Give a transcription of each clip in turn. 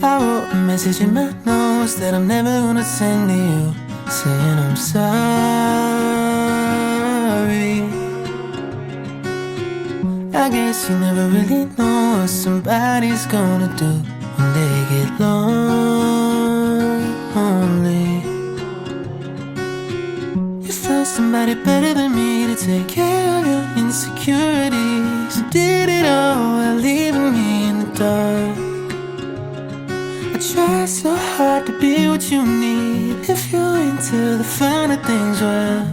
I wrote a message in my notes that I'm never gonna send to you, saying I'm sorry. I guess you never really know what somebody's gonna do when they get lonely. You found somebody better than me to take care of your insecurities. You did it all while leaving me in the dark. I try so hard to be what you need. If you're into the finer things, well,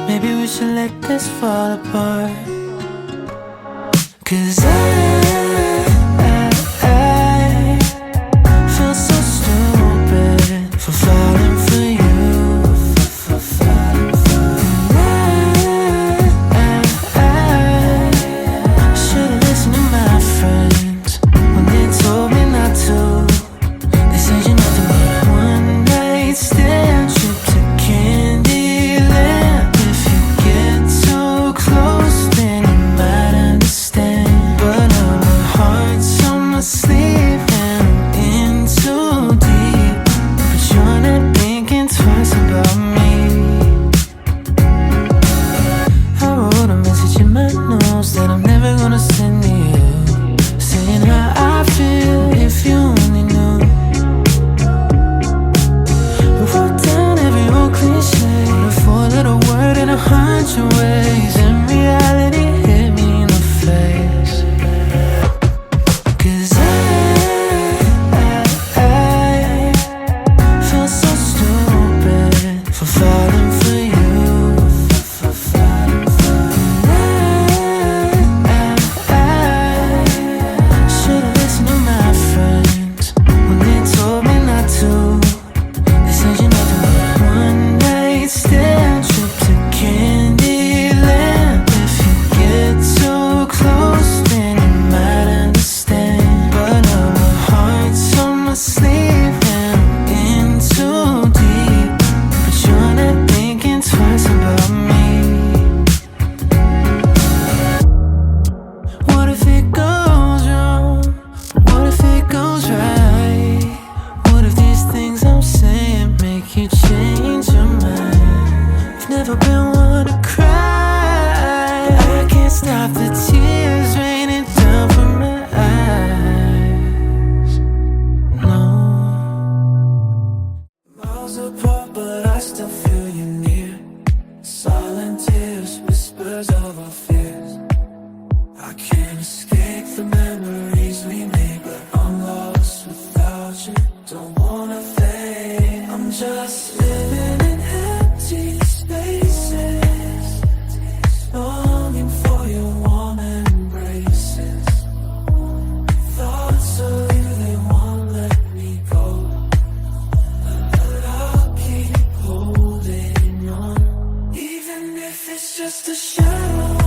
maybe we should let this fall apart. 'Cause I feel so stupid for falling for you. I should've listened to my friends when they told me not to. They said you're nothing but a one-night stand, trip to Candyland. If you get too close, then you might understand. But I'm a bunch of ways, and reality hit me in the face. 'Cause I feel so stupid for falling for you. I should've listened to my friends when they told me not to. They said you never need one night stand, trip to Candyland. If you get too close, then you might understand. But now my heart's on my sleeve and I'm in too deep. But you're not thinking twice about me. What if it goes wrong? What if it goes right? What if these things I'm saying make you change your mind? I've never been one to cry. I can't stop the tears raining down from my eyes. No. Miles apart, but I still feel you near. Silent tears, whispers of our fears. I can't escape the memories we made, but I'm lost without you. Don't wanna fade. I'm just living in empty spaces, longing for your warm embraces. Thoughts of you, they won't let me go, but I'll keep holding on, even if it's just a shadow.